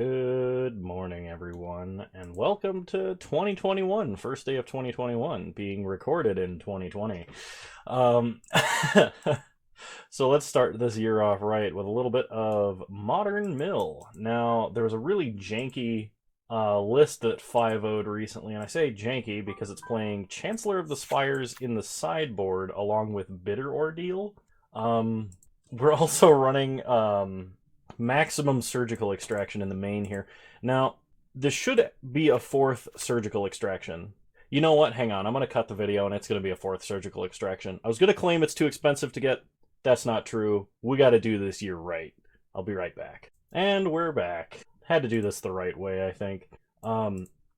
Good morning, everyone, and welcome to 2021, first day of 2021, being recorded in 2020. Um, so let's start this year off right with a little bit of Modern Mill. Now, there was a really janky list that 5-0'd recently, and I say janky because it's playing Chancellor of the Spires in the sideboard along with Bitter Ordeal. We're also running maximum surgical extraction in the main here. Now, this should be a fourth surgical extraction. You know what? Hang on. I'm going to cut the video and it's going to be a fourth surgical extraction. I was going to claim it's too expensive to get. That's not true. We got to do this year right. I'll be right back. And we're back. Had to do this the right way, I think.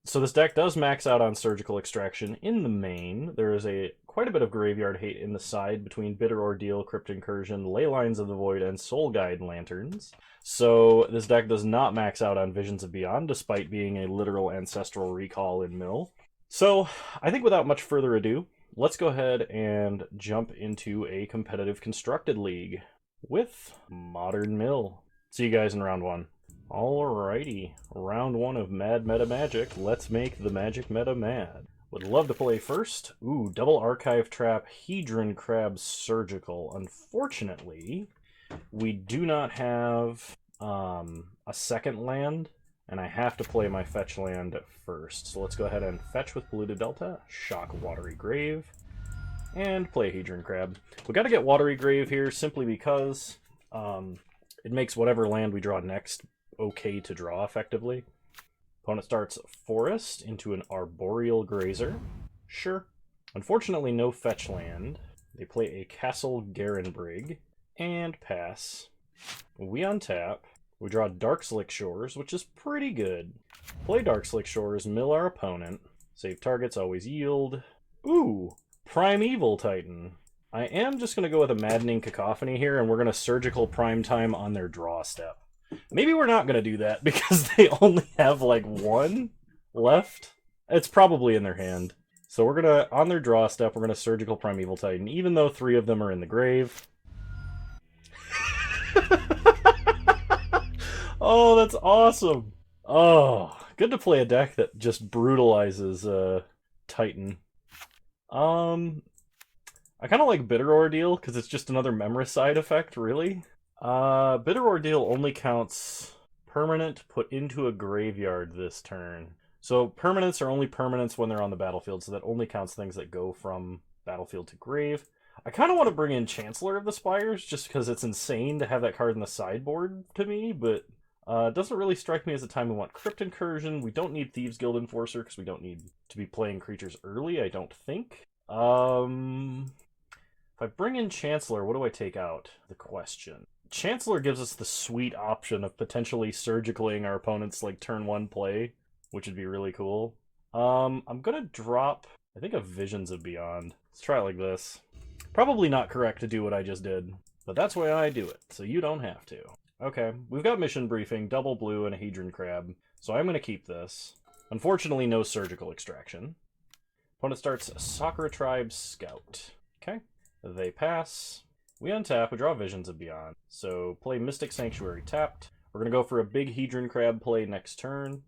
So this deck does max out on surgical extraction in the main. There is quite a bit of graveyard hate in the side between Bitter Ordeal, Crypt Incursion, Ley Lines of the Void, and Soul Guide Lanterns. So this deck does not max out on Visions of Beyond, despite being a literal Ancestral Recall in Mill. So I think without much further ado, let's go ahead and jump into a competitive Constructed League with Modern Mill. See you guys in round one. Alrighty, round one of Mad Meta Magic. Let's make the Magic Meta mad. Would love to play first. Ooh, double Archive Trap, Hedron Crab, Surgical. Unfortunately, we do not have a second land, and I have to play my fetch land first. So let's go ahead and fetch with Polluted Delta, shock Watery Grave, and play Hedron Crab. We got to get Watery Grave here simply because it makes whatever land we draw next okay to draw effectively. Opponent starts Forest into an Arboreal Grazer. Sure. Unfortunately, no fetch land. They play a Castle Garenbrig and pass. We untap. We draw Darkslick Shores, which is pretty good. Play Darkslick Shores, mill our opponent. Save targets, always yield. Ooh, Primeval Titan. I am just going to go with a Maddening Cacophony here, and we're going to Surgical Primetime on their draw step. Maybe we're not going to do that because they only have like one left. It's probably in their hand. So we're going to, on their draw step, we're going to Surgical Primeval Titan, even though 3 of them are in the grave. Oh, that's awesome. Oh, good to play a deck that just brutalizes Titan. I kind of like Bitter Ordeal because it's just another Memoricide effect, really. Bitter Ordeal only counts permanent put into a graveyard this turn. So permanents are only permanents when they're on the battlefield, so that only counts things that go from battlefield to grave. I kind of want to bring in Chancellor of the Spires, just because it's insane to have that card in the sideboard to me, but it doesn't really strike me as a time we want Crypt Incursion. We don't need Thieves Guild Enforcer, because we don't need to be playing creatures early, I don't think. If I bring in Chancellor, what do I take out? The question. Chancellor gives us the sweet option of potentially surgicaling our opponent's like turn 1 play, which would be really cool. I'm gonna drop, I think, a Visions of Beyond. Let's try it like this. Probably not correct to do what I just did, but that's the way I do it, so you don't have to. Okay, we've got Mission Briefing, double blue, and a Hedron Crab, so I'm gonna keep this. Unfortunately, no surgical extraction. Opponent starts Sakura Tribe Scout. Okay, they pass. We untap, we draw Visions of Beyond. So play Mystic Sanctuary tapped. We're going to go for a big Hedron Crab play next turn.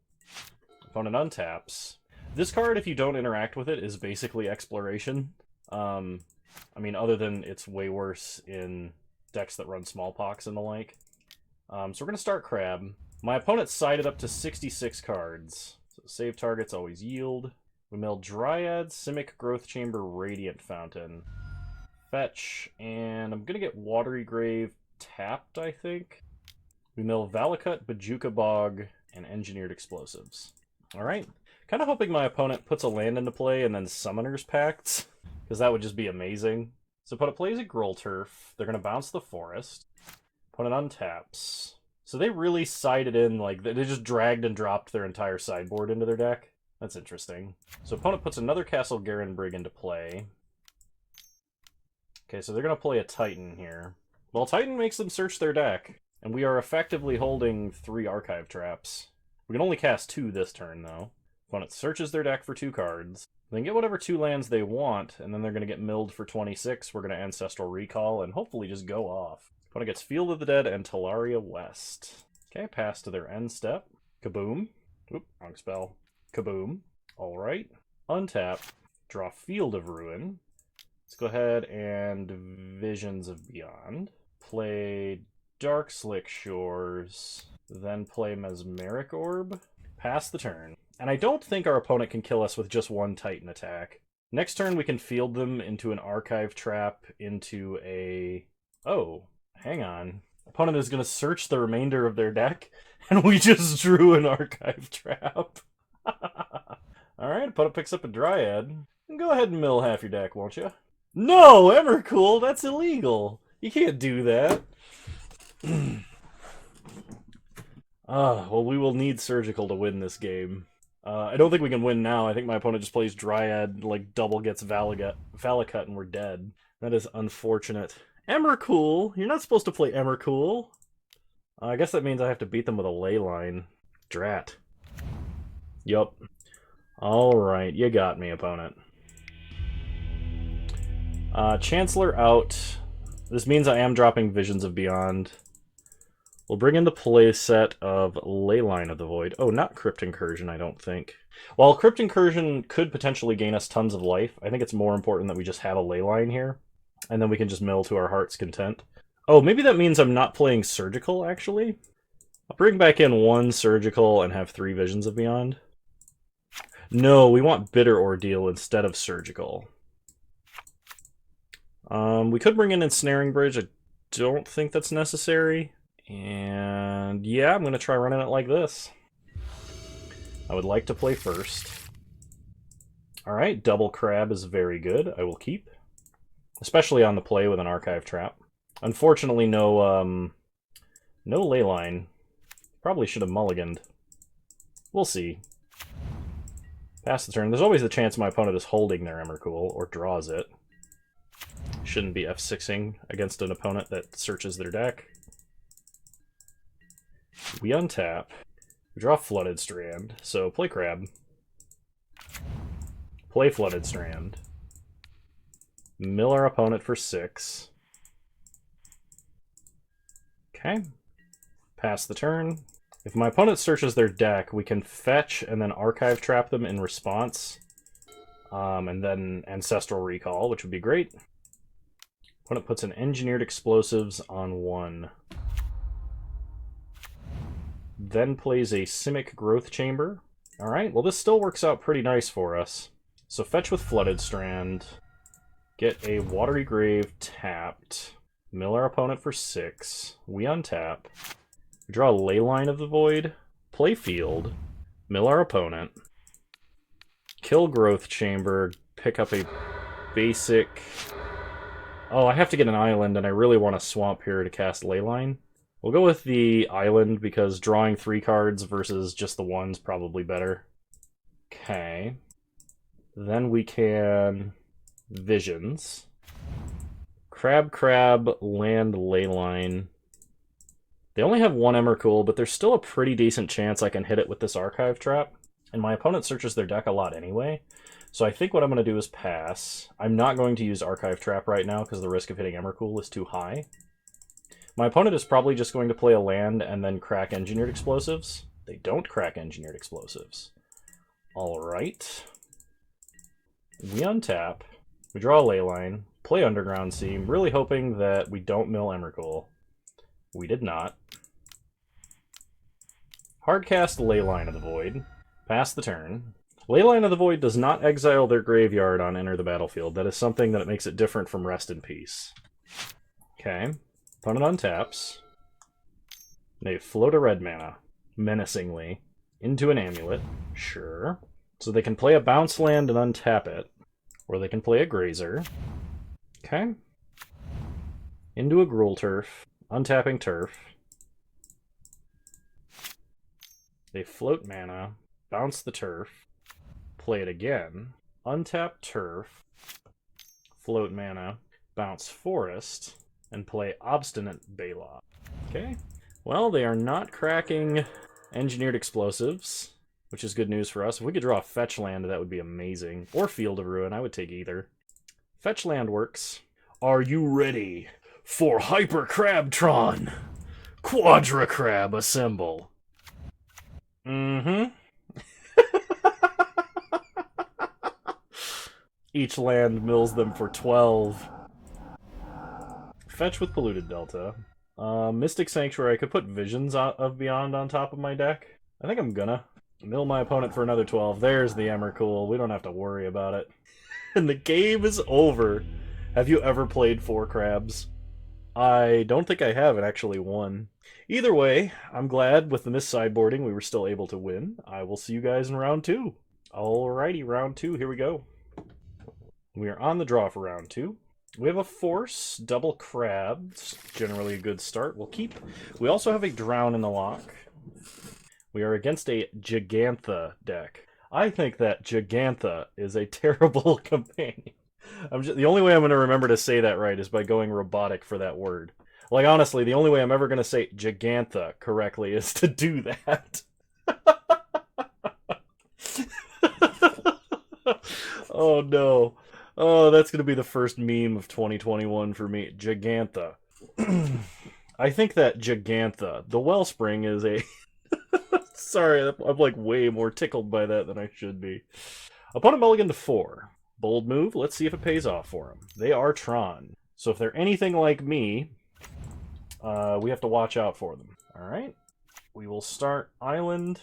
Opponent untaps. This card, if you don't interact with it, is basically Exploration. I mean, other than it's way worse in decks that run Smallpox and the like. So we're going to start Crab. My opponent sided up to 66 cards. So save targets, always yield. We mill Dryad, Simic Growth Chamber, Radiant Fountain. Fetch, and I'm going to get Watery Grave tapped, I think. We mill Valakut, Bajuka Bog, and Engineered Explosives. Alright. Kind of hoping my opponent puts a land into play and then Summoner's Pacts, because that would just be amazing. So opponent plays a Gruul Turf. They're going to bounce the Forest. Opponent untaps. So they really sided in, like, they just dragged and dropped their entire sideboard into their deck. That's interesting. So opponent puts another Castle Garenbrig into play. Okay, so they're going to play a Titan here. Well, Titan makes them search their deck, and we are effectively holding 3 Archive Traps. We can only cast 2 this turn, though. Opponent searches their deck for 2 cards. Then get whatever 2 lands they want, and then they're going to get milled for 26. We're going to Ancestral Recall, and hopefully just go off. Opponent gets Field of the Dead and Talaria West. Okay, pass to their end step. Kaboom. Oop, wrong spell. Kaboom. Alright. Untap. Draw Field of Ruin. Let's go ahead and Visions of Beyond. Play Dark Slick Shores. Then play Mesmeric Orb. Pass the turn. And I don't think our opponent can kill us with just one Titan attack. Next turn we can field them into an Archive Trap, into a... Oh, hang on. Opponent is going to search the remainder of their deck, and we just drew an Archive Trap. Alright, opponent picks up a Dryad. Go ahead and mill half your deck, won't you? No, Emrakul, that's illegal. You can't do that. Well, we will need Surgical to win this game. I don't think we can win now. I think my opponent just plays Dryad, like, double gets Valakut, and we're dead. That is unfortunate. Emrakul! You're not supposed to play Emrakul. I guess that means I have to beat them with a Leyline. Drat. Yup. Alright, you got me, opponent. Chancellor out. This means I am dropping Visions of Beyond. We'll bring in the playset of Leyline of the Void. Oh, not Crypt Incursion, I don't think. While Crypt Incursion could potentially gain us tons of life, I think it's more important that we just have a Leyline here. And then we can just mill to our heart's content. Oh, maybe that means I'm not playing Surgical, actually? I'll bring back in one Surgical and have 3 Visions of Beyond. No, we want Bitter Ordeal instead of Surgical. We could bring in Ensnaring Bridge. I don't think that's necessary. And yeah, I'm going to try running it like this. I would like to play first. Alright, Double Crab is very good. I will keep. Especially on the play with an Archive Trap. Unfortunately, no Leyline. Probably should have mulliganed. We'll see. Pass the turn. There's always the chance my opponent is holding their Emrakul, or draws it. Shouldn't be F6ing against an opponent that searches their deck. We untap. We draw Flooded Strand, so play Crab. Play Flooded Strand. Mill our opponent for 6. Okay. Pass the turn. If my opponent searches their deck, we can fetch and then Archive Trap them in response. And then Ancestral Recall, which would be great. Opponent puts an Engineered Explosives on 1. Then plays a Simic Growth Chamber. Alright, well this still works out pretty nice for us. So fetch with Flooded Strand. Get a Watery Grave tapped. Mill our opponent for 6. We untap. We draw a Leyline of the Void. Play Field. Mill our opponent. Kill Growth Chamber. Pick up a basic... Oh, I have to get an island, and I really want a Swamp here to cast Leyline. We'll go with the island, because drawing 3 cards versus just the one's probably better. Okay. Then we can... Visions. Crab, land, Leyline. They only have 1 Emrakul, but there's still a pretty decent chance I can hit it with this Archive Trap. And my opponent searches their deck a lot anyway. So I think what I'm going to do is pass. I'm not going to use Archive Trap right now because the risk of hitting Emrakul is too high. My opponent is probably just going to play a land and then crack Engineered Explosives. They don't crack Engineered Explosives. Alright. We untap. We draw a Leyline. Play Underground Seam, really hoping that we don't mill Emrakul. We did not. Hardcast Leyline of the Void. Pass the turn. Leyline of the Void does not exile their graveyard on Enter the Battlefield. That is something that makes it different from Rest in Peace. Okay. Opponent untaps. They float a red mana, menacingly, into an amulet. Sure. So they can play a bounce land and untap it. Or they can play a grazer. Okay. Into a Gruul Turf. Untapping Turf. They float mana, bounce the Turf, play it again, untap Turf, float mana, bounce Forest, and play Obstinate Balog. Okay. Well, they are not cracking Engineered Explosives, which is good news for us. If we could draw a fetch land, that would be amazing. Or Field of Ruin, I would take either. Fetch land works. Are you ready for Hyper Crabtron? Quadra Crab assemble. Mm-hmm. Each land mills them for 12. Fetch with Polluted Delta. Mystic Sanctuary. I could put Visions of Beyond on top of my deck. I think I'm gonna. Mill my opponent for another 12. There's the Emrakul. We don't have to worry about it. And the game is over. Have you ever played 4 crabs? I don't think I have. It actually won. Either way, I'm glad with the missed sideboarding we were still able to win. I will see you guys in round 2. Alrighty, round 2, here we go. We are on the draw for round 2. We have a Force, double crabs, generally a good start. We'll keep. We also have a Drown in the lock. We are against a Gigantha deck. I think that Gigantha is a terrible companion. The only way I'm going to remember to say that right is by going robotic for that word. Like, honestly, the only way I'm ever going to say Gigantha correctly is to do that. Oh, no. Oh, that's going to be the first meme of 2021 for me. Gigantha. I think that Gigantha, the Wellspring, is a... Sorry, I'm like way more tickled by that than I should be. Opponent mulligan to 4. Bold move. Let's see if it pays off for him. They are Tron. So if they're anything like me, we have to watch out for them. Alright. We will start Island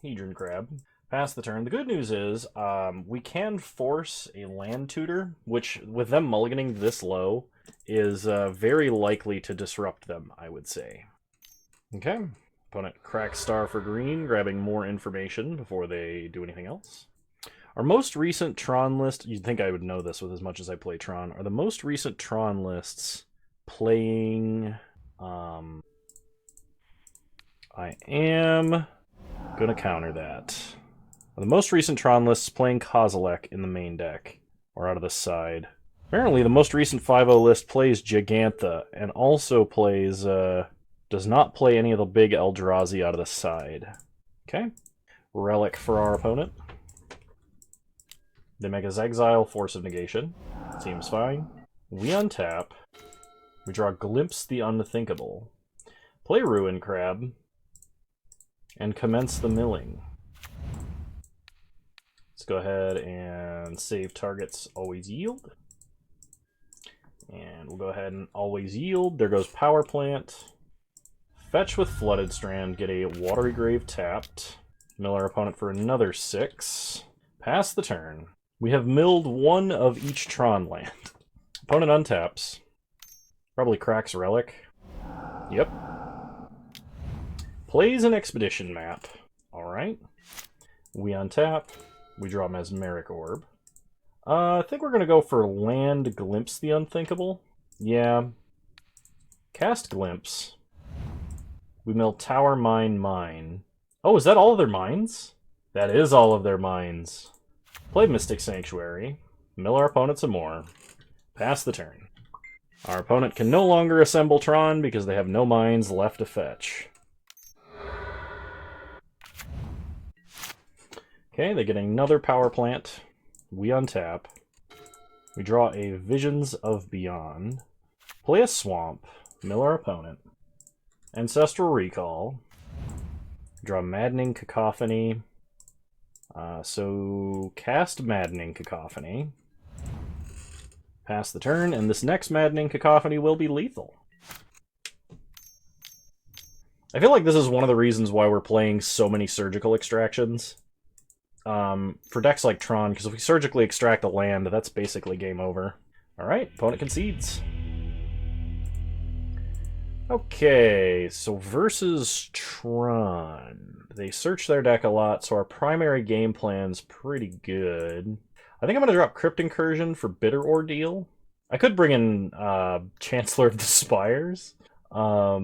Hedron Crab. Pass the turn. The good news is we can force a land tutor, which, with them mulliganing this low, is very likely to disrupt them, I would say. Okay. Opponent cracks star for green, grabbing more information before they do anything else. Our most recent Tron list, you'd think I would know this with as much as I play Tron, are the most recent Tron lists playing... I am going to counter that. The most recent Tron lists playing Kozilek in the main deck, or out of the side. Apparently the most recent 5-0 list plays Gigantha, and also plays, does not play any of the big Eldrazi out of the side. Okay. Relic for our opponent. They make us exile, Force of Negation. Seems fine. We untap. We draw Glimpse the Unthinkable. Play Ruin Crab. And commence the milling. Let's go ahead and save targets always yield. And we'll go ahead and always yield. There goes Power Plant. Fetch with Flooded Strand, get a Watery Grave tapped. Mill our opponent for another 6. Pass the turn. We have milled one of each Tron land. Opponent untaps. Probably cracks Relic. Yep. Plays an Expedition map. Alright. We untap. We draw Mesmeric Orb. I think we're going to go for land Glimpse the Unthinkable. Yeah. Cast Glimpse. We mill Tower, Mine. Oh, is that all of their mines? That is all of their mines. Play Mystic Sanctuary. Mill our opponent some more. Pass the turn. Our opponent can no longer assemble Tron because they have no mines left to fetch. Okay, they get another Power Plant. We untap. We draw a Visions of Beyond. Play a Swamp. Mill our opponent. Ancestral Recall. Draw Maddening Cacophony. So cast Maddening Cacophony. Pass the turn, and this next Maddening Cacophony will be lethal. I feel like this is one of the reasons why we're playing so many surgical extractions. For decks like Tron, because if we surgically extract a land, that's basically game over. Alright, opponent concedes. Okay, so versus Tron. They search their deck a lot, so our primary game plan's pretty good. I think I'm going to drop Crypt Incursion for Bitter Ordeal. I could bring in Chancellor of the Spires. I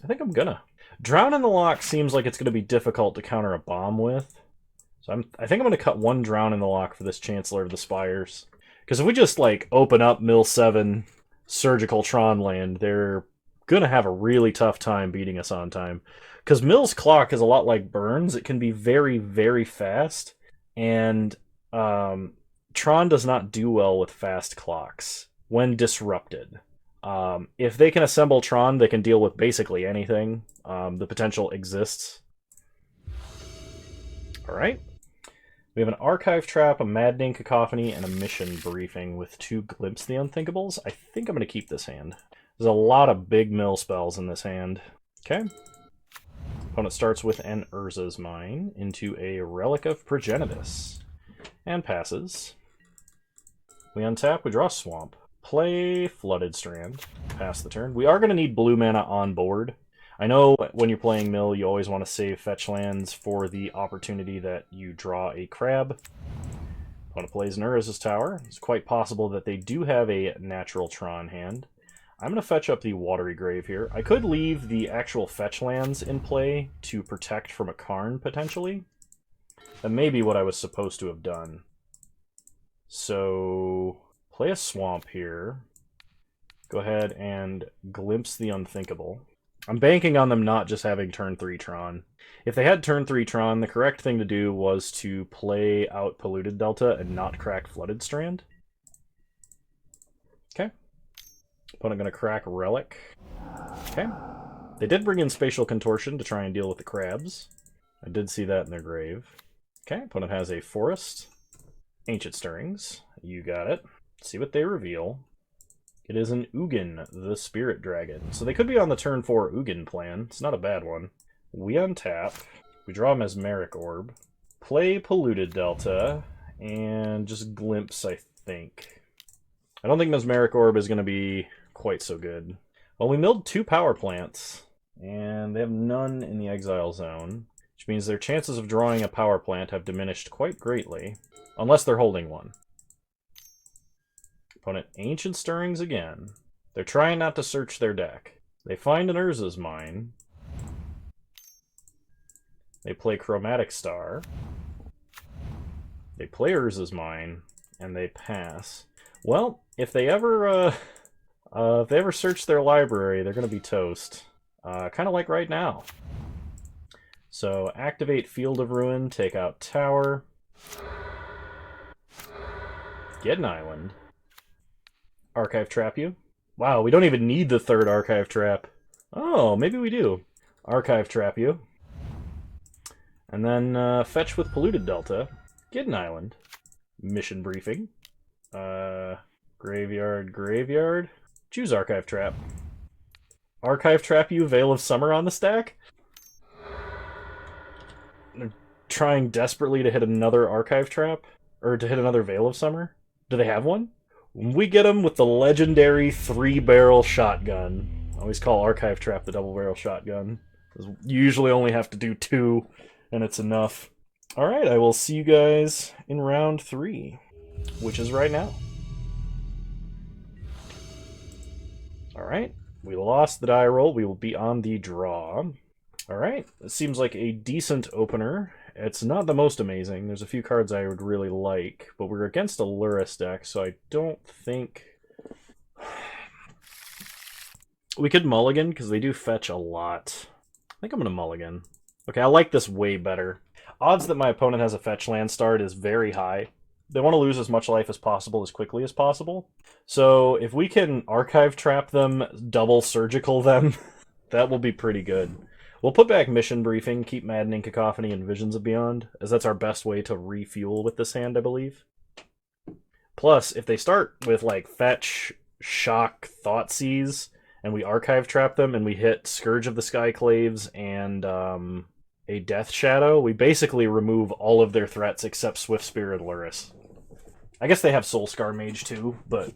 think I'm gonna. Drown in the Lock seems like it's going to be difficult to counter a bomb with. So I think I'm going to cut one Drown in the Lock for this Chancellor of the Spires. Because if we just, like, open up Mill 7 Surgical Tron land, they're going to have a really tough time beating us on time. Because Mill's Clock is a lot like Burns. It can be very, very fast. And Tron does not do well with fast clocks when disrupted. If they can assemble Tron, they can deal with basically anything. The potential exists. Alright. We have an Archive Trap, a Maddening Cacophony, and a Mission Briefing with 2 Glimpse the Unthinkables. I think I'm going to keep this hand. There's a lot of big mill spells in this hand. Okay. Opponent starts with an Urza's Mine into a Relic of Progenitus. And passes. We untap, we draw Swamp. Play Flooded Strand. Pass the turn. We are going to need blue mana on board. I know when you're playing mill, you always want to save fetch lands for the opportunity that you draw a crab. Opponent plays Urza's Tower. It's quite possible that they do have a natural Tron hand. I'm going to fetch up the Watery Grave here. I could leave the actual fetch lands in play to protect from a Karn, potentially. That may be what I was supposed to have done. So, play a Swamp here. Go ahead and Glimpse the Unthinkable. I'm banking on them not just having turn 3 Tron. If they had turn 3 Tron, the correct thing to do was to play out Polluted Delta and not crack Flooded Strand. Okay. Opponent going to crack Relic. Okay. They did bring in Spatial Contortion to try and deal with the crabs. I did see that in their grave. Okay, opponent has a Forest. Ancient Stirrings. You got it. Let's see what they reveal. It is an Ugin, the Spirit Dragon. So they could be on the turn 4 Ugin plan. It's not a bad one. We untap. We draw a Mesmeric Orb. Play Polluted Delta. And just Glimpse, I think. I don't think Mesmeric Orb is going to be quite so good. Well, we milled 2 Power Plants. And they have none in the Exile Zone. Which means their chances of drawing a Power Plant have diminished quite greatly. Unless they're holding one. Opponent Ancient Stirrings again. They're trying not to search their deck. They find an Urza's Mine. They play Chromatic Star. They play Urza's Mine, and they pass. Well, if they ever search their library, they're going to be toast. Kind of like right now. So activate Field of Ruin, take out Tower. Get an island. Archive Trap you. Wow, we don't even need the 3rd Archive Trap. Oh, maybe we do. Archive Trap you. And then fetch with Polluted Delta. Get an island. Mission Briefing. Graveyard, Graveyard. Choose Archive Trap. Archive Trap you, Veil of Summer on the stack? They're trying desperately to hit another Archive Trap? Or to hit another Veil of Summer? Do they have one? We get them with the legendary 3-barrel shotgun. I always call Archive Trap the double-barrel shotgun. You usually only have to do 2, and it's enough. Alright, I will see you guys in round 3, which is right now. Alright, we lost the die roll. We will be on the draw. Alright, it seems like a decent opener. It's not the most amazing. There's a few cards I would really like, but we're against a Lurrus deck, so I don't think... We could mulligan, because they do fetch a lot. I think I'm going to mulligan. Okay, I like this way better. Odds that my opponent has a fetch land start is very high. They want to lose as much life as possible as quickly as possible. So if we can Archive Trap them, double Surgical them, that will be pretty good. We'll put back Mission Briefing, keep Maddening Cacophony and Visions of Beyond, as that's our best way to refuel with this hand, I believe. Plus, if they start with, like, Fetch, Shock, Thoughtseize, and we Archive Trap them, and we hit Scourge of the Skyclaves and a Death Shadow, we basically remove all of their threats except Swift Spirit Lurrus. I guess they have Soulscar Mage too, but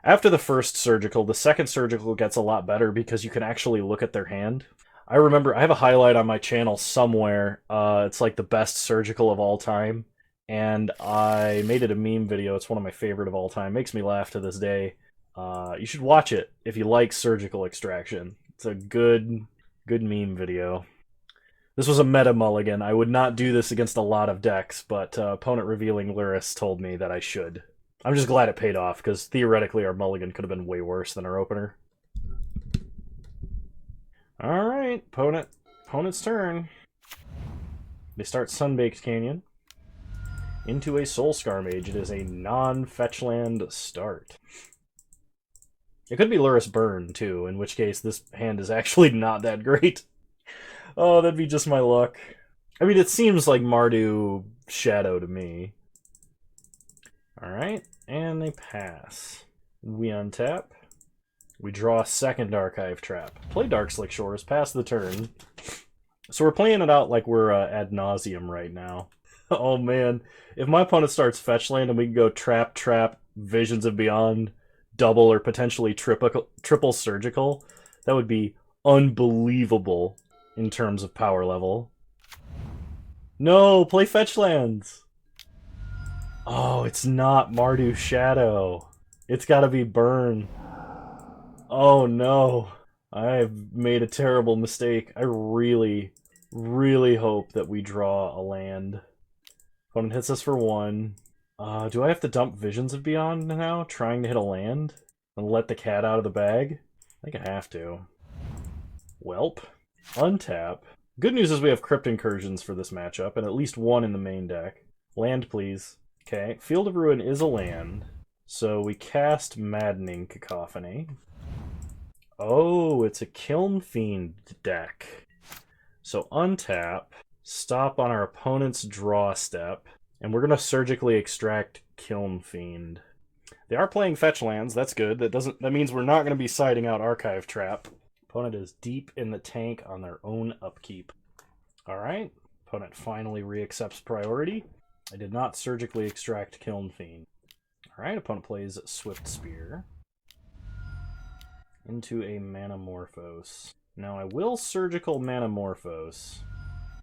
after the first Surgical, the second Surgical gets a lot better because you can actually look at their hand. I remember, I have a highlight on my channel somewhere, it's like the best Surgical of all time, and I made it a meme video. It's one of my favorite of all time. Makes me laugh to this day. You should watch it if you like Surgical Extraction. It's a good meme video. This was a meta mulligan. I would not do this against a lot of decks, but opponent revealing Lurrus told me that I should. I'm just glad it paid off, because theoretically our mulligan could have been way worse than our opener. Alright, opponent's turn. They start Sunbaked Canyon. Into a Soulscar Mage. It is a non-fetch land start. It could be Lurrus Burn, too, in which case this hand is actually not that great. Oh, that'd be just my luck. I mean, it seems like Mardu Shadow to me. Alright, and they pass. We untap. We draw a second Archive Trap. Play Dark Slick Shores, pass the turn. So we're playing it out like we're ad nauseum right now. Oh man, if my opponent starts fetch land and we can go trap, Visions of Beyond, double or potentially triple surgical, that would be unbelievable in terms of power level. No, play fetch lands. Oh, it's not Mardu Shadow. It's gotta be Burn. Oh no. I've made a terrible mistake. I really, really hope that we draw a land. Opponent hits us for 1. Do I have to dump Visions of Beyond now, trying to hit a land? And let the cat out of the bag? I think I have to. Welp. Untap. Good news is we have Crypt Incursions for this matchup, and at least 1 in the main deck. Land, please. Okay, Field of Ruin is a land, so we cast Maddening Cacophony. Oh, it's a Kiln Fiend deck. So untap, stop on our opponent's draw step, and we're going to surgically extract Kiln Fiend. They are playing fetch lands, that's good. That means we're not going to be siding out Archive Trap. Opponent is deep in the tank on their own upkeep. Alright, opponent finally reaccepts priority. I did not surgically extract Kiln Fiend. Alright, opponent plays Swift Spear into a Manamorphose. Now I will surgical Manamorphose.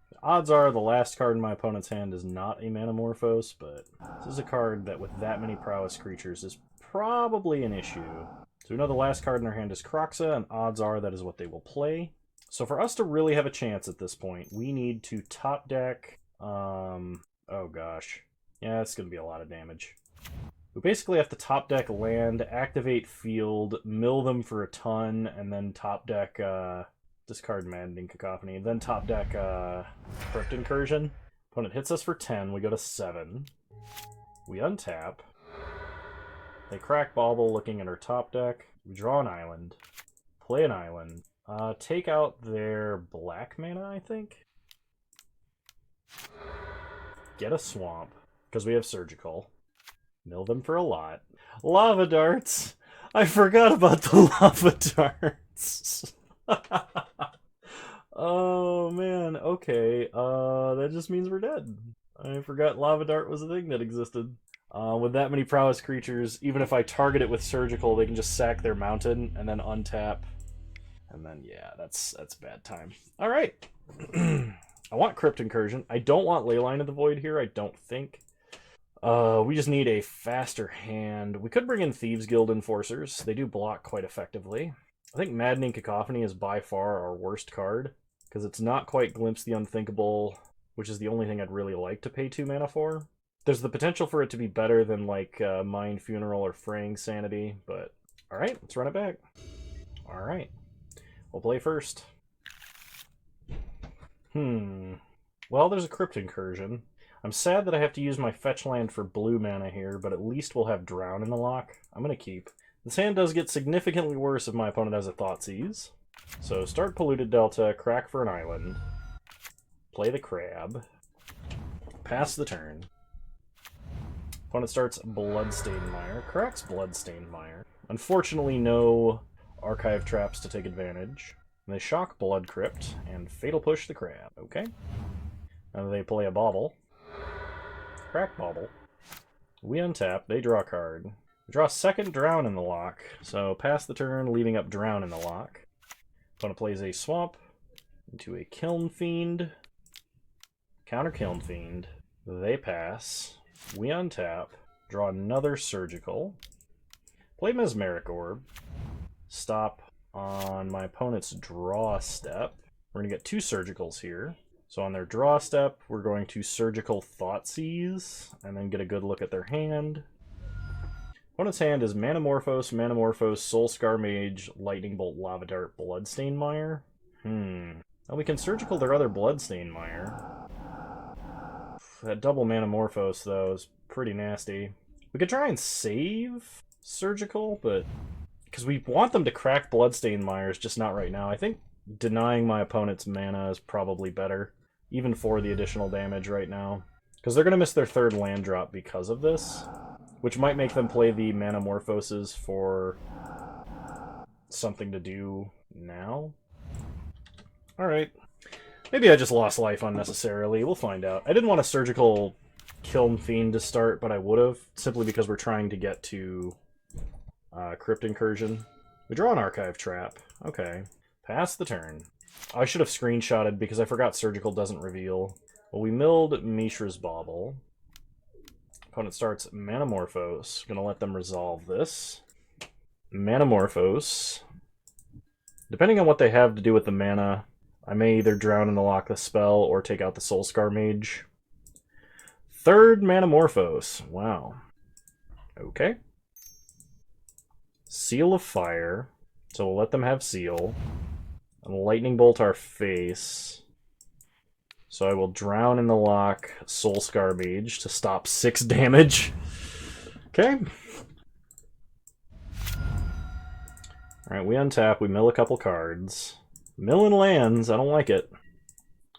The odds are the last card in my opponent's hand is not a Manamorphose, but this is a card that with that many prowess creatures is probably an issue. So we know the last card in their hand is Kroxa, and odds are that is what they will play. So for us to really have a chance at this point, we need to top deck... oh gosh. Yeah, it's going to be a lot of damage. We basically have to top deck land, activate field, mill them for a ton, and then top deck, discard Maddening Cacophony, then top deck, Crypt Incursion. Opponent hits us for 10, we go to 7. We untap. They crack Bauble looking at our top deck. We draw an island. Play an island. Take out their black mana, I think? Get a swamp, because we have surgical. Mill them for a lot. Lava darts! I forgot about the lava darts! Oh man, okay. That just means we're dead. I forgot lava dart was a thing that existed. With that many prowess creatures, even if I target it with surgical, they can just sack their mountain and then untap. And then, yeah, that's bad time. Alright. I want Crypt Incursion. I don't want Leyline of the Void here, I don't think. We just need a faster hand. We could bring in Thieves Guild Enforcers. They do block quite effectively. I think Maddening Cacophony is by far our worst card, because it's not quite Glimpse the Unthinkable, which is the only thing I'd really like to pay 2 mana for. There's the potential for it to be better than, like, Mind Funeral or Fraying Sanity, but... Alright, let's run it back. Alright. We'll play first. Well, there's a Crypt Incursion. I'm sad that I have to use my fetch land for blue mana here, but at least we'll have Drown in the lock. I'm going to keep. This hand does get significantly worse if my opponent has a Thoughtseize. So start Polluted Delta, crack for an island. Play the crab. Pass the turn. Opponent starts Bloodstained Mire, cracks Bloodstained Mire. Unfortunately, no Archive Traps to take advantage. And they shock Blood Crypt and Fatal Push the crab. Okay. And they play a Bauble. Crack Bauble. We untap, they draw a card. We draw a second Drown in the lock, so pass the turn, leaving up Drown in the lock. Opponent plays a Swamp into a Kiln Fiend. Counter Kiln Fiend. They pass. We untap, draw another Surgical. Play Mesmeric Orb. Stop on my opponent's draw step. We're going to get 2 Surgicals here. So on their draw step, we're going to Surgical Thoughtseize, and then get a good look at their hand. Opponent's hand is Manamorphose, Soulscar Mage, Lightning Bolt, Lava Dart, Bloodstained Mire. Well, we can Surgical their other Bloodstained Mire. That double Manamorphose, though, is pretty nasty. We could try and save Surgical, but... because we want them to crack Bloodstained Mires, just not right now. I think denying my opponent's mana is probably better. even for the additional damage right now. Because they're going to miss their third land drop because of this, which might make them play the Manamorphoses for something to do now. Alright. Maybe I just lost life unnecessarily. We'll find out. I didn't want a Surgical Kiln Fiend to start, but I would have, simply because we're trying to get to Crypt Incursion. We draw an Archive Trap. Okay. Pass the turn. I should have screenshotted because I forgot Surgical doesn't reveal. Well, we milled Mishra's Bauble. Opponent starts Manamorphose. Gonna let them resolve this. Manamorphose. Depending on what they have to do with the mana, I may either drown and lock the spell or take out the Soulscar Mage. Third Manamorphose. Wow. Okay. Seal of Fire. So we'll let them have Seal. And Lightning Bolt our face. So I will drown in the lock Soulscar Mage to stop 6 damage. Okay. Alright, we untap, we mill a couple cards. Milling lands, I don't like it.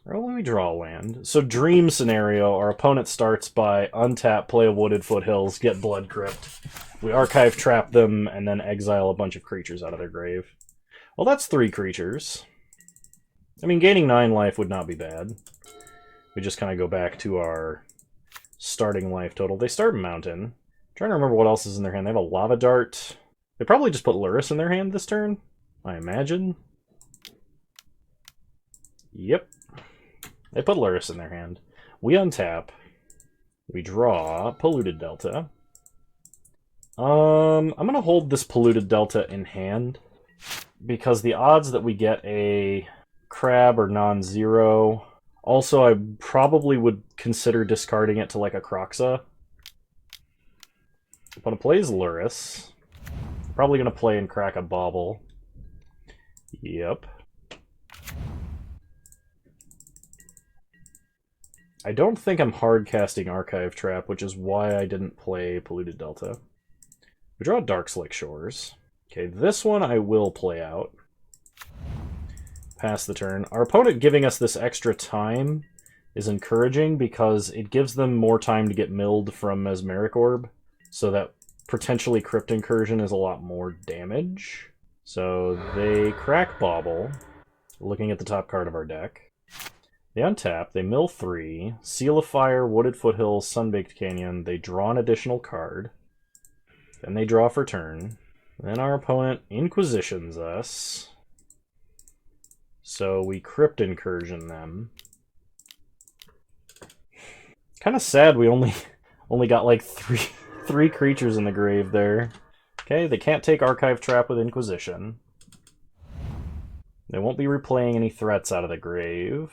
Or let me draw a land. So dream scenario, our opponent starts by untap, play a Wooded Foothills, get Blood Crypt. We archive trap them, and then exile a bunch of creatures out of their grave. Well, that's 3 creatures. I mean, gaining 9 life would not be bad. We just kind of go back to our starting life total. They start Mountain. I'm trying to remember what else is in their hand. They have a Lava Dart. They probably just put Luris in their hand this turn, I imagine. Yep. They put Luris in their hand. We untap. We draw Polluted Delta. I'm going to hold this Polluted Delta in hand, because the odds that we get a crab are non-zero. Also, I probably would consider discarding it to like a Kroxa. Opponent plays Luris. Probably going to play and crack a Bauble. Yep. I don't think I'm hard casting Archive Trap, which is why I didn't play Polluted Delta. We draw Dark Slick Shores. Okay, this one I will play out. Pass the turn. Our opponent giving us this extra time is encouraging because it gives them more time to get milled from Mesmeric Orb, so that potentially Crypt Incursion is a lot more damage. So they crack Bauble, looking at the top card of our deck. They untap, they mill 3, Seal of Fire, Wooded Foothills, Sunbaked Canyon, they draw an additional card. Then they draw for turn. Then our opponent Inquisitions us. So we Crypt Incursion them. Kind of sad we only got like three creatures in the grave there. Okay, they can't take Archive Trap with Inquisition. They won't be replaying any threats out of the grave.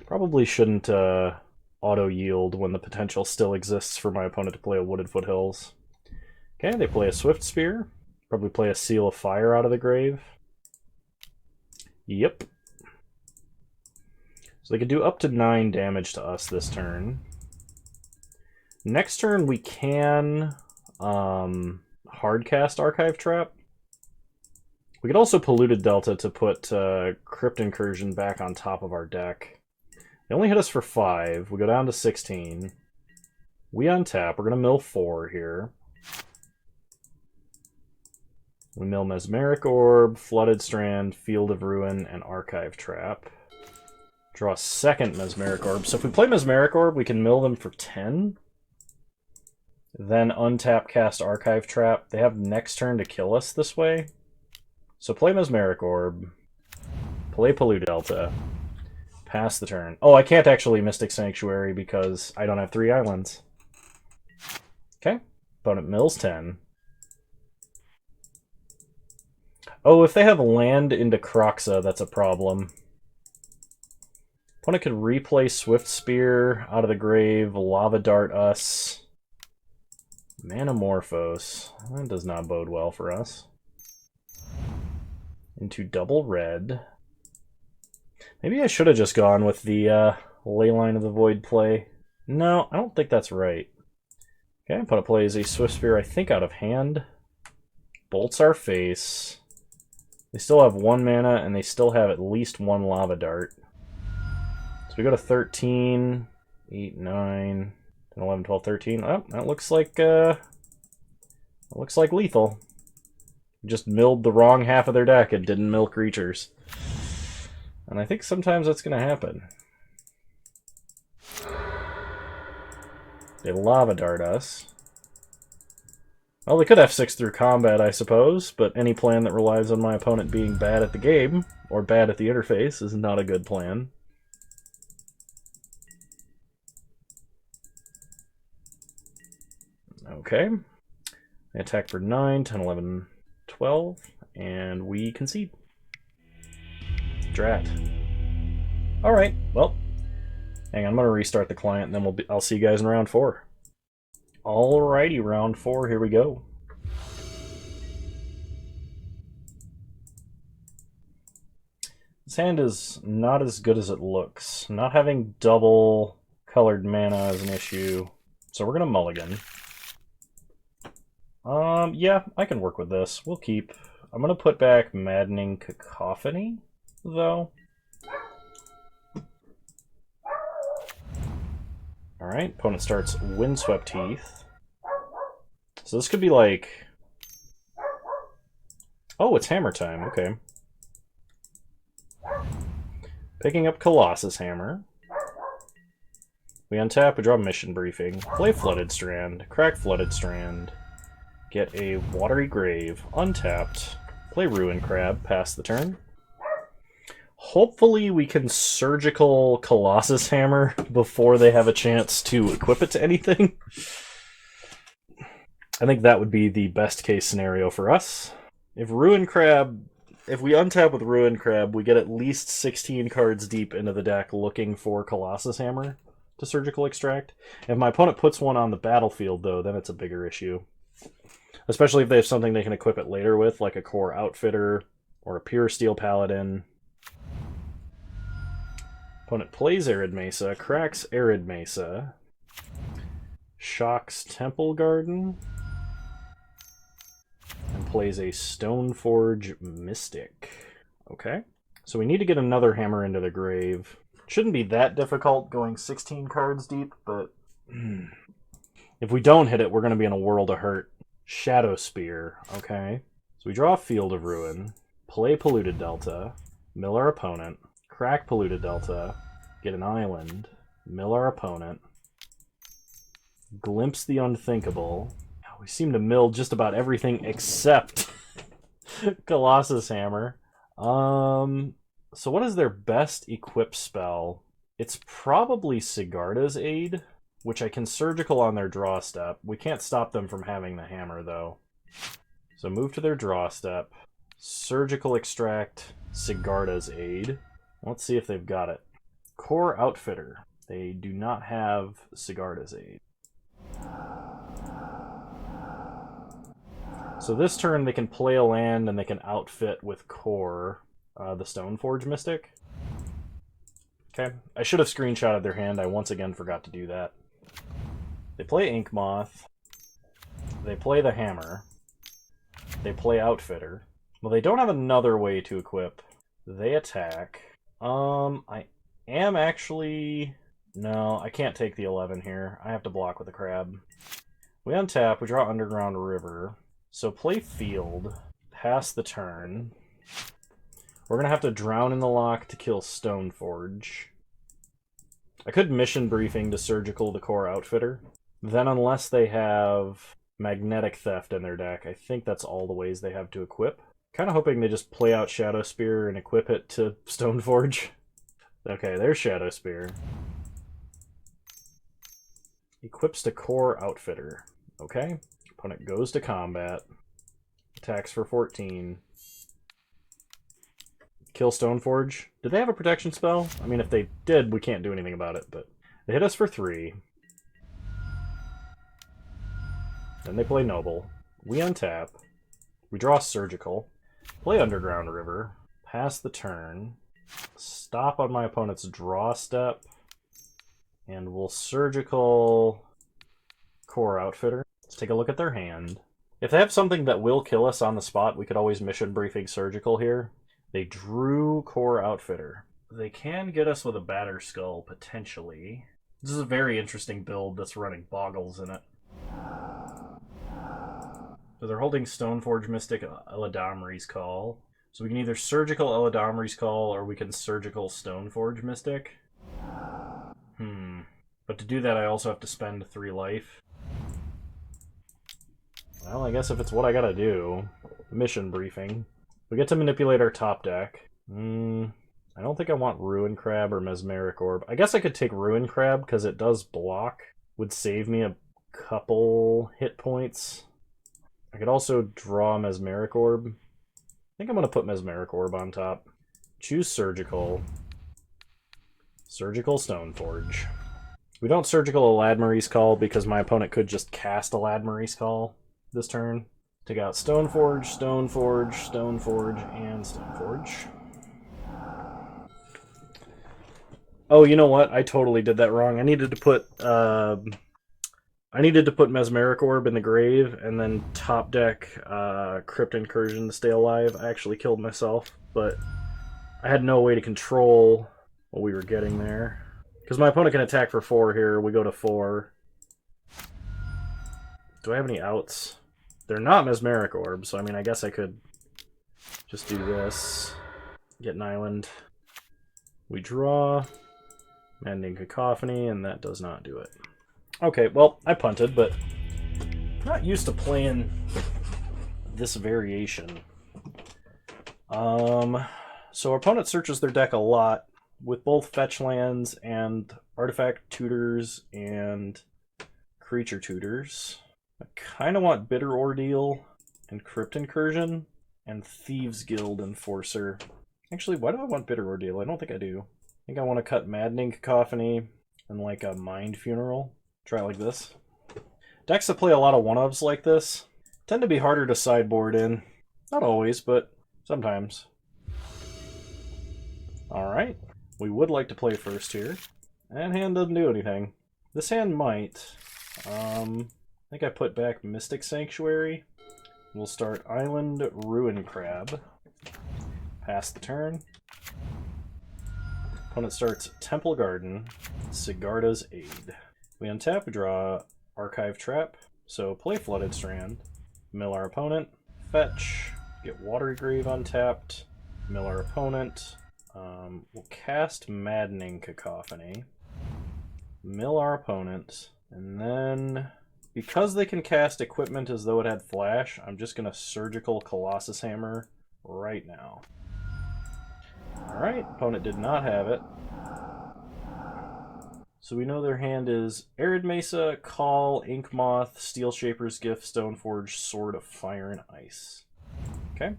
Probably shouldn't auto-yield when the potential still exists for my opponent to play a Wooded Foothills. Okay, they play a Swift Spear. Probably play a Seal of Fire out of the grave. Yep. So they could do up to 9 damage to us this turn. Next turn we can hardcast Archive Trap. We could also Polluted Delta to put Crypt Incursion back on top of our deck. They only hit us for 5. We go down to 16. We untap. We're going to mill 4 here. We mill Mesmeric Orb, Flooded Strand, Field of Ruin, and Archive Trap. Draw a second Mesmeric Orb. So if we play Mesmeric Orb, we can mill them for 10. Then untap, cast Archive Trap. They have next turn to kill us this way. So play Mesmeric Orb. Play Polluted Delta. Pass the turn. Oh, I can't actually Mystic Sanctuary because I don't have 3 islands. Okay. Opponent mills 10. Oh, if they have land into Kroxa, that's a problem. Opponent could replay Swift Spear out of the grave, Lava Dart us. Manamorphose. That does not bode well for us. Into double red. Maybe I should have just gone with the Leyline of the Void play. No, I don't think that's right. Okay, opponent plays a Swift Spear, I think, out of hand. Bolts our face. They still have 1 mana, and they still have at least 1 Lava Dart. So we go to 13, 8, 9, 10, 11, 12, 13. Oh, that looks like lethal. Just milled the wrong half of their deck and didn't mill creatures. And I think sometimes that's going to happen. They lava dart us. Well, they could F6 through combat, I suppose, but any plan that relies on my opponent being bad at the game, or bad at the interface, is not a good plan. Okay. They attack for 9, 10, 11, 12, and we concede. Drat. Alright, well, hang on, I'm going to restart the client, and then I'll see you guys in round 4. Alrighty, round 4, here we go. This hand is not as good as it looks. Not having double colored mana is an issue, so we're going to mulligan. Yeah, I can work with this. We'll keep. I'm going to put back Maddening Cacophony, though. Alright, opponent starts Windswept Heath. So this could be like... Oh, it's hammer time, okay. Picking up Colossus Hammer. We untap, we draw Mission Briefing. Play Flooded Strand, crack Flooded Strand. Get a Watery Grave, untapped. Play Ruin Crab, pass the turn. Hopefully we can Surgical Colossus Hammer before they have a chance to equip it to anything. I think that would be the best case scenario for us. If we untap with Ruin Crab, we get at least 16 cards deep into the deck looking for Colossus Hammer to Surgical Extract. If my opponent puts one on the battlefield, though, then it's a bigger issue. Especially if they have something they can equip it later with, like a Core Outfitter or a Pure Steel Paladin. Opponent plays Arid Mesa, cracks Arid Mesa, shocks Temple Garden, and plays a Stoneforge Mystic. Okay, so we need to get another hammer into the grave. Shouldn't be that difficult going 16 cards deep, but if we don't hit it, we're going to be in a world of hurt. Shadow Spear, okay. So we draw a Field of Ruin, play Polluted Delta, mill our opponent, crack Polluted Delta, get an island, mill our opponent, glimpse the unthinkable. We seem to mill just about everything except Colossus Hammer. So what is their best equip spell? It's probably Sigarda's Aid, which I can Surgical on their draw step. We can't stop them from having the hammer, though. So move to their draw step, Surgical Extract Sigarda's Aid. Let's see if they've got it. Core Outfitter. They do not have Sigarda's Aid. So this turn they can play a land and they can outfit with Core the Stoneforge Mystic. Okay, I should have screenshotted their hand. I once again forgot to do that. They play Ink Moth. They play the hammer. They play Outfitter. Well, they don't have another way to equip. They attack. I am actually... No, I can't take the 11 here. I have to block with the crab. We untap, we draw Underground River. So play Field, pass the turn. We're going to have to Drown in the Lock to kill Stoneforge. I could Mission Briefing to Surgical the Core Outfitter. Then unless they have Magnetic Theft in their deck, I think that's all the ways they have to equip. Kind of hoping they just play out Shadow Spear and equip it to Stoneforge. Okay, there's Shadow Spear. Equips to Core Outfitter. Okay. Opponent goes to combat. Attacks for 14. Kill Stoneforge. Do they have a protection spell? I mean, if they did, we can't do anything about it, but they hit us for 3. Then they play Noble. We untap. We draw Surgical. Play Underground River. Pass the turn. Stop on my opponent's draw step. And we'll Surgical Core Outfitter. Let's take a look at their hand. If they have something that will kill us on the spot, we could always Mission Briefing Surgical here. They drew Core Outfitter. they can get us with a Batter Skull, potentially. This is a very interesting build that's running Boggles in it. So they're holding Stoneforge Mystic Eladamri's Call. So we can either Surgical Eladamri's Call or we can Surgical Stoneforge Mystic. But to do that, I also have to spend 3 life. Well, I guess if it's what I gotta do. Mission briefing. We get to manipulate our top deck. I don't think I want Ruin Crab or Mesmeric Orb. I guess I could take Ruin Crab because it does block. Would save me a couple hit points. I could also draw Mesmeric Orb. I think I'm going to put Mesmeric Orb on top. Choose Surgical. Surgical Stoneforge. We don't Surgical Eladamri's Call because my opponent could just cast Eladamri's Call this turn. Take out Stoneforge, Stoneforge, Stoneforge, and Stoneforge. Oh, you know what? I totally did that wrong. I needed to put Mesmeric Orb in the grave and then top deck Crypt Incursion to stay alive. I actually killed myself, but I had no way to control what we were getting there. Because my opponent can attack for 4 here. We go to 4. Do I have any outs? They're not Mesmeric Orbs, so I mean, I guess I could just do this. Get an island. We draw. Maddening Cacophony, and that does not do it. Okay, well, I punted, but I'm not used to playing this variation. So our opponent searches their deck a lot with both fetch lands and artifact tutors and creature tutors. I kind of want Bitter Ordeal and Crypt Incursion and Thieves Guild Enforcer. Actually, why do I want Bitter Ordeal? I don't think I do. I think I want to cut Maddening Cacophony and like a Mind Funeral. Try it like this. Decks that play a lot of one-ofs like this tend to be harder to sideboard in. Not always, but sometimes. Alright, we would like to play first here. And hand doesn't do anything. This hand might. I think I put back Mystic Sanctuary. We'll start Island Ruin Crab. Pass the turn. Opponent starts Temple Garden, Sigarda's Aid. We untap, draw Archive Trap, so play Flooded Strand, mill our opponent, fetch, get Watery Grave untapped, mill our opponent, we'll cast Maddening Cacophony, mill our opponent, and then, because they can cast equipment as though it had flash, I'm just going to Surgical Colossus Hammer right now. Alright, opponent did not have it. So we know their hand is Arid Mesa, Call, Ink Moth, Steel Shaper's Gift, Stoneforge, Sword of Fire and Ice. Okay.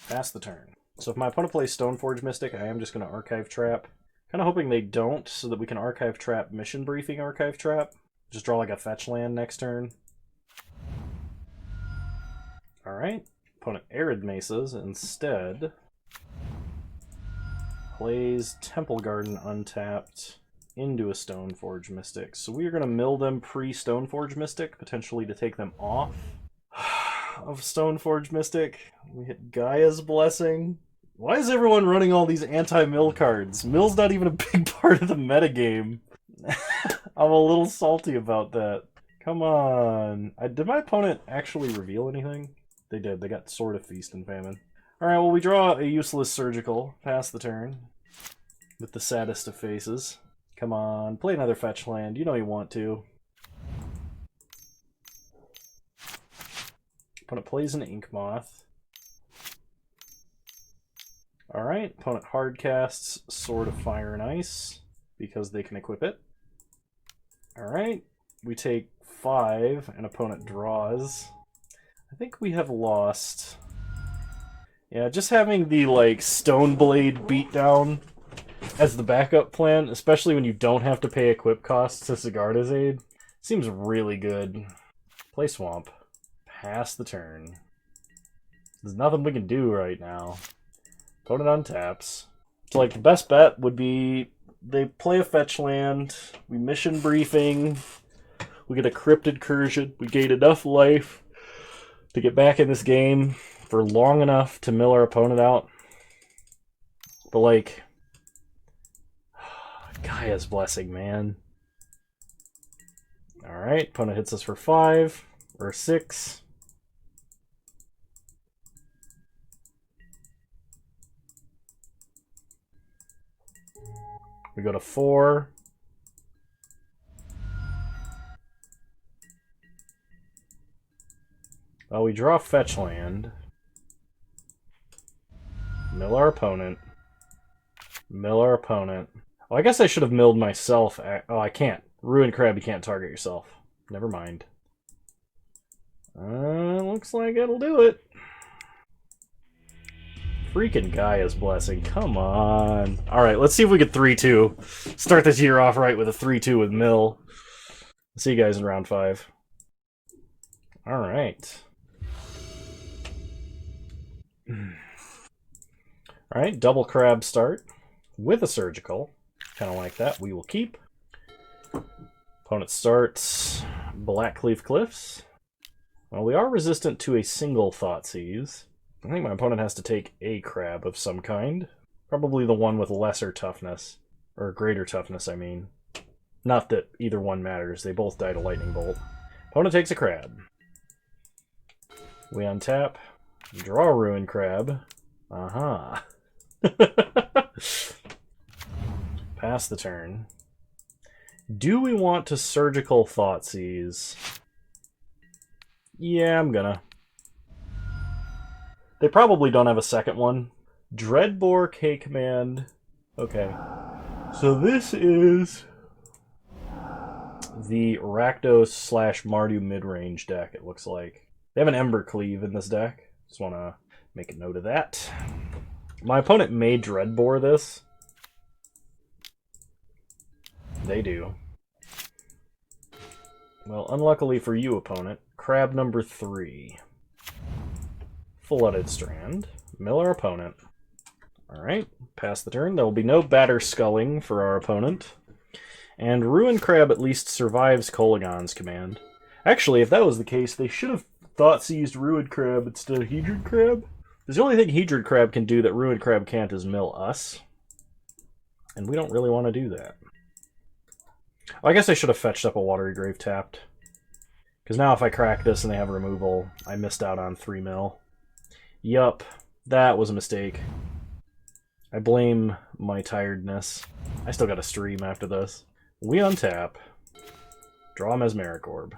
Pass the turn. So if my opponent plays Stoneforge Mystic, I am just going to Archive Trap. Kind of hoping they don't, so that we can Archive Trap Mission Briefing Archive Trap. Just draw like a fetch land next turn. Alright. Opponent Arid Mesas instead. Plays Temple Garden untapped into a Stoneforge Mystic. So we are going to mill them pre-Stoneforge Mystic, potentially to take them off of Stoneforge Mystic. We hit Gaia's Blessing. Why is everyone running all these anti-mill cards? Mill's not even a big part of the metagame. I'm a little salty about that. Come on. Did my opponent actually reveal anything? They did. They got Sword of Feast and Famine. Alright, well, we draw a useless Surgical. Pass the turn. With the saddest of faces. Come on, play another fetch land. You know you want to. Opponent plays an Ink Moth. Alright, opponent hard casts Sword of Fire and Ice because they can equip it. Alright, we take 5 and opponent draws. I think we have lost. Yeah, just having the like Stoneblade beatdown as the backup plan, especially when you don't have to pay equip costs to Sigarda's Aid, seems really good. Play Swamp. Pass the turn. There's nothing we can do right now. Opponent untaps. So like the best bet would be they play a fetch land, we mission briefing, we get a Crypt Incursion, we gain enough life to get back in this game, for long enough to mill our opponent out. But, like, Gaia's Blessing, man. Alright, opponent hits us for 5, or 6. We go to 4. Well, we draw fetch land. Mill our opponent. Mill our opponent. Well, I guess I should have milled myself. Oh, I can't. Ruined Crab, you can't target yourself. Never mind. Looks like it'll do it. Freaking Gaia's Blessing. Come on. Alright, let's see if we get 3-2. Start this year off right with a 3-2 with Mill. See you guys in round 5. Alright. Alright, double crab start with a surgical. Kind of like that. We will keep. Opponent starts Blackleaf Cliffs. Well, we are resistant to a single Thoughtseize. I think my opponent has to take a crab of some kind. Probably the one with lesser toughness. Or greater toughness, I mean. Not that either one matters. They both die to Lightning Bolt. Opponent takes a crab. We untap. Draw a Ruined Crab. Aha. Pass the turn. Do we want to Surgical Thoughtseize? Yeah, I'm gonna. They probably don't have a second one. Dreadbore K command. Okay. So this is the Rakdos / Mardu mid-range deck, it looks like. They have an Ember Cleave in this deck. Just want to make a note of that. My opponent may Dreadbore this. They do. Well, unluckily for you, opponent, crab number 3. Flooded Strand. Mill our opponent. Alright, pass the turn. There will be no batter sculling for our opponent. And Ruined Crab at least survives Kolagon's command. Actually, if that was the case, they should have Thoughtseized Ruined Crab instead of Hedron Crab. Because the only thing Hedron Crab can do that Ruined Crab can't is mill us. And we don't really want to do that. I guess I should have fetched up a Watery Grave tapped. Because now if I crack this and they have removal, I missed out on 3 mil. Yup, that was a mistake. I blame my tiredness. I still got to stream after this. We untap. Draw Mesmeric Orb.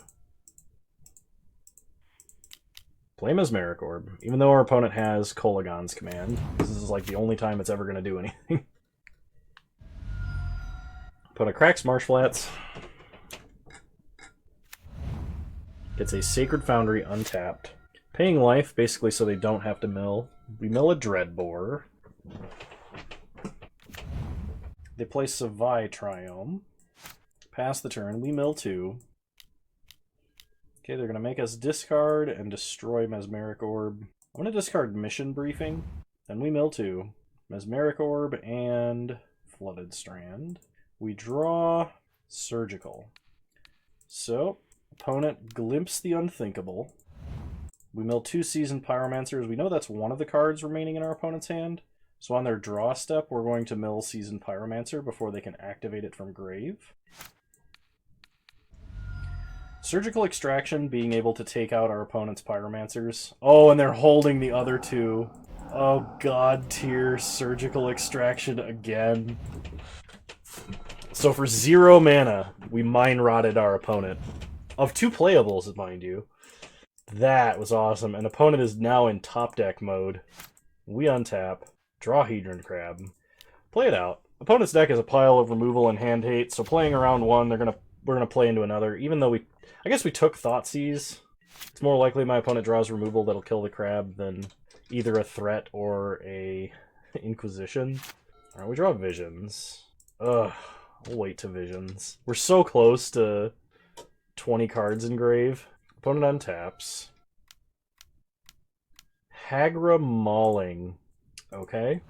Play Mesmeric Orb. Even though our opponent has Kolagon's command, this is like the only time it's ever going to do anything. Opponent cracks Marsh Flats. Gets a Sacred Foundry untapped. Paying life, basically so they don't have to mill. We mill a Dreadbore. They play Savai Triome. Pass the turn. We mill 2. Okay, they're going to make us discard and destroy Mesmeric Orb. I'm going to discard Mission Briefing. Then we mill 2. Mesmeric Orb and Flooded Strand. We draw Surgical. So, opponent Glimpse the Unthinkable. We mill 2 Seasoned Pyromancers. We know that's one of the cards remaining in our opponent's hand. So on their draw step, we're going to mill Seasoned Pyromancer before they can activate it from grave. Surgical Extraction, being able to take out our opponent's Pyromancers. Oh, and they're holding the other 2. Oh, God tier Surgical Extraction again. So for 0 mana, we Mind Rotted our opponent. Of 2 playables, mind you. That was awesome. And opponent is now in top deck mode. We untap. Draw Hedron Crab. Play it out. Opponent's deck is a pile of removal and hand hate, so playing around one, we're gonna play into another. Even though I guess we took Thoughtseize. It's more likely my opponent draws removal that'll kill the crab than either a threat or a Inquisition. Alright, we draw Visions. Ugh, we'll wait to Visions. We're so close to 20 cards in grave. Opponent untaps. Hagra Mauling. Okay.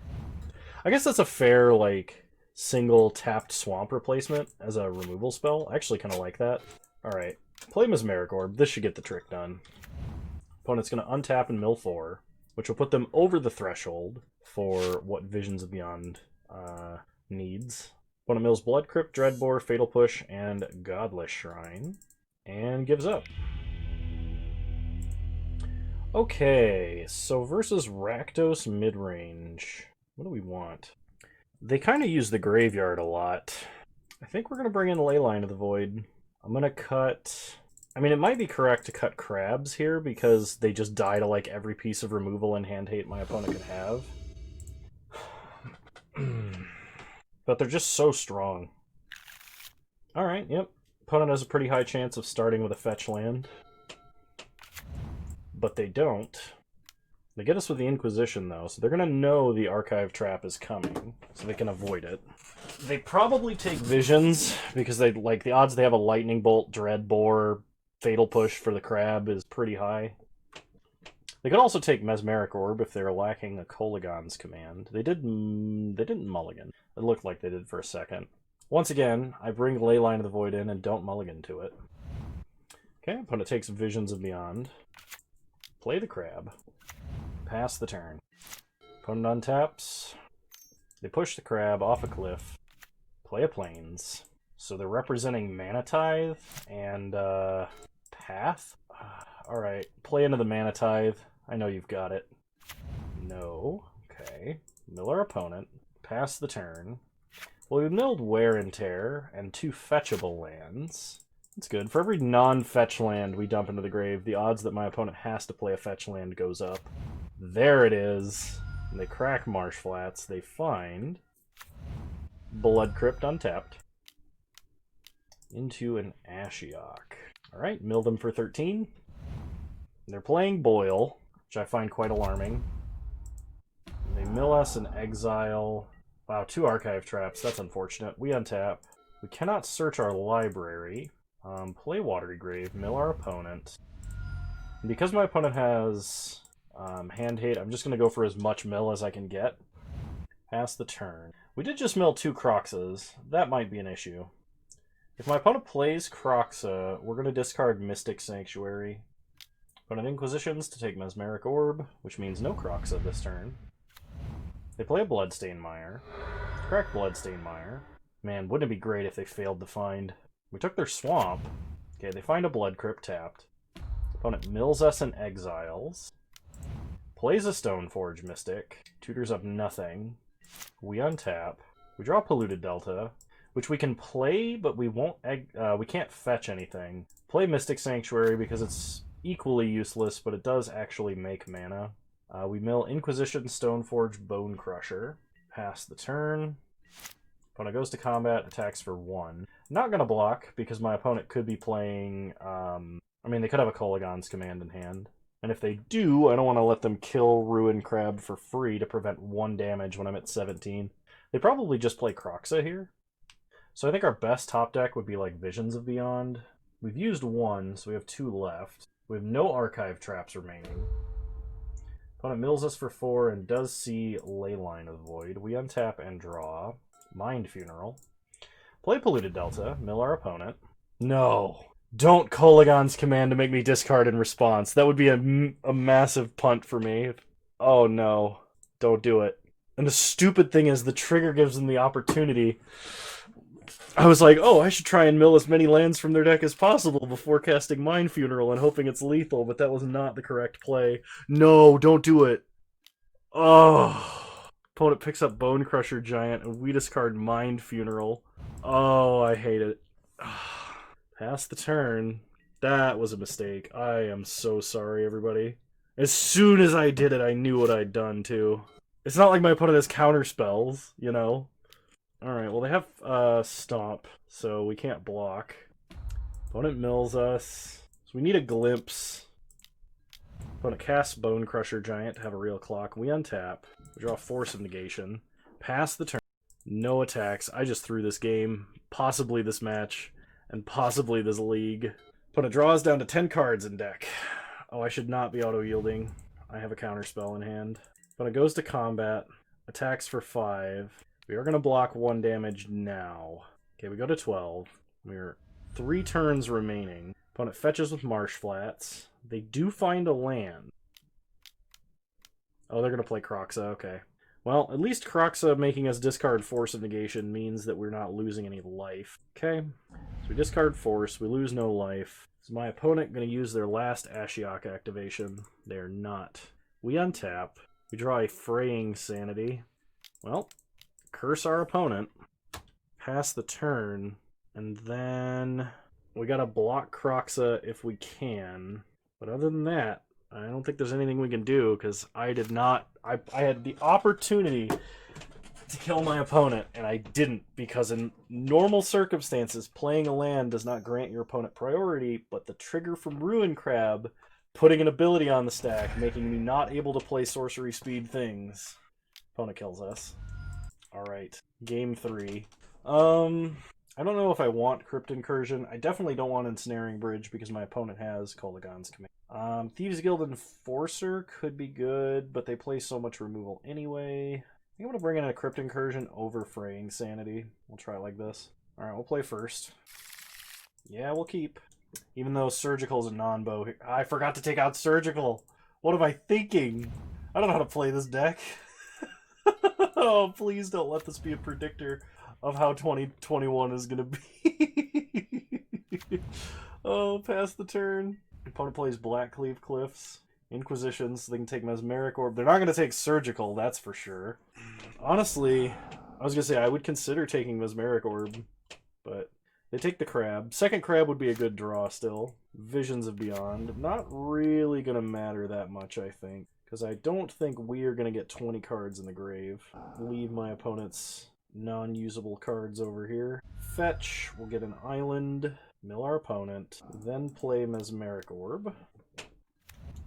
I guess that's a fair, like, single tapped swamp replacement as a removal spell. I actually kind of like that. Alright. Play Mesmeric Orb. This should get the trick done. Opponent's going to untap and mill 4. which will put them over the threshold for what Visions of Beyond needs. Opponent mills Blood Crypt, Dreadbore, Fatal Push, and Godless Shrine, and gives up. Okay, so versus Rakdos midrange, what do we want? They kind of use the graveyard a lot. I think we're going to bring in Leyline of the Void. I'm going to cut... I mean, it might be correct to cut crabs here because they just die to like every piece of removal and hand hate my opponent could have. But they're just so strong. Alright, yep. Opponent has a pretty high chance of starting with a fetch land. But they don't. They get us with the Inquisition, though, so they're going to know the Archive Trap is coming, so they can avoid it. They probably take Visions, because they like the odds they have a Lightning Bolt, Dreadbore, Fatal Push for the Crab is pretty high. They could also take Mesmeric Orb if they're lacking a Kolaghan's Command. They didn't mulligan. It looked like they did for a second. Once again, I bring Leyline of the Void in and don't mulligan to it. Okay, opponent takes Visions of Beyond. Play the Crab. Pass the turn. Opponent untaps. They push the Crab off a cliff. Play a Plains. So they're representing Mana Tithe and Path? Alright, play into the Mana Tithe. I know you've got it. No. Okay. Mill our opponent. Pass the turn. Well, we milled Wear and Tear and 2 fetchable lands. That's good. For every non-fetch land we dump into the grave, the odds that my opponent has to play a fetch land goes up. There it is. And they crack Marsh Flats. They find Blood Crypt untapped into an Ashiok. Alright, mill them for 13. They're playing Boil, which I find quite alarming. They mill us and exile. Wow, 2 Archive Traps. That's unfortunate. We untap. We cannot search our library. Play Watery Grave, mill our opponent. And because my opponent has hand hate, I'm just going to go for as much mill as I can get. Pass the turn. We did just mill 2 Croxas. That might be an issue. If my opponent plays Croxa, we're going to discard Mystic Sanctuary. Opponent Inquisitions to take Mesmeric Orb, which means no Croxa this turn. They play a Bloodstained Mire. Correct Bloodstained Mire. Man, wouldn't it be great if they failed to find... We took their Swamp. Okay, they find a Blood Crypt tapped. Opponent mills us and exiles. Plays a Stoneforge Mystic. Tutors up nothing. We untap. We draw Polluted Delta, which we can play, but we won't. We can't fetch anything. Play Mystic Sanctuary because it's equally useless, but it does actually make mana. We mill Inquisition, Stoneforge, Bone Crusher. Pass the turn. Opponent goes to combat, attacks for 1. Not going to block, because my opponent could be playing... I mean, they could have a Kolaghan's Command in hand. And if they do, I don't want to let them kill Ruin Crab for free to prevent 1 damage when I'm at 17. They probably just play Croxa here. So I think our best top deck would be like Visions of Beyond. We've used 1, so we have 2 left. We have no Archive Traps remaining. Opponent mills us for 4 and does see Leyline of the Void. We untap and draw. Mind Funeral. Play Polluted Delta. Mill our opponent. No. Don't Kolaghan's Command to make me discard in response. That would be a massive punt for me. Oh no. Don't do it. And the stupid thing is the trigger gives them the opportunity. I was like, oh, I should try and mill as many lands from their deck as possible before casting Mind Funeral and hoping it's lethal, but that was not the correct play. No, don't do it. Oh. Opponent picks up Bone Crusher Giant, and we discard Mind Funeral. Oh, I hate it. Pass the turn. That was a mistake. I am so sorry, everybody. As soon as I did it, I knew what I'd done, too. It's not like my opponent has counter spells, you know? Alright, well they have Stomp, so we can't block. Opponent mills us. So we need a Glimpse. Opponent casts Bone Crusher Giant to have a real clock. We untap. We draw Force of Negation. Pass the turn. No attacks. I just threw this game, possibly this match, and possibly this league. Opponent draws down to 10 cards in deck. Oh, I should not be auto-yielding. I have a counterspell in hand. Opponent goes to combat. Attacks for 5. We are going to block 1 damage now. Okay, we go to 12. We're 3 turns remaining. Opponent fetches with Marsh Flats. They do find a land. Oh, they're going to play Kroxa, okay. Well, at least Kroxa making us discard Force of Negation means that we're not losing any life. Okay, so we discard Force, we lose no life. Is my opponent going to use their last Ashiok activation? They're not. We untap. We draw a Fraying Sanity. Well, curse our opponent. Pass the turn. And then we got to block Kroxa if we can. But other than that, I don't think there's anything we can do, because I did not... I had the opportunity to kill my opponent, and I didn't, because in normal circumstances, playing a land does not grant your opponent priority, but the trigger from Ruin Crab, putting an ability on the stack, making me not able to play sorcery speed things. Opponent kills us. Alright, game 3. I don't know if I want Crypt Incursion. I definitely don't want Ensnaring Bridge because my opponent has Kolaghan's Command. Thieves Guild Enforcer could be good, but they play so much removal anyway. I think I'm going to bring in a Crypt Incursion over Fraying Sanity. We'll try it like this. Alright, we'll play first. Yeah, we'll keep. Even though Surgical's a non-bow. I forgot to take out Surgical! What am I thinking? I don't know how to play this deck. Oh, please don't let this be a predictor of how 2021 is going to be. Oh, pass the turn. Opponent plays Blackcleave Cliffs. Inquisitions, they can take Mesmeric Orb. They're not going to take Surgical, that's for sure. Honestly, I was going to say I would consider taking Mesmeric Orb, but they take the Crab. Second Crab would be a good draw still. Visions of Beyond. Not really going to matter that much, I think, because I don't think we are going to get 20 cards in the grave. Leave my opponent's non-usable cards over here. Fetch, we'll get an island, mill our opponent, then play Mesmeric Orb.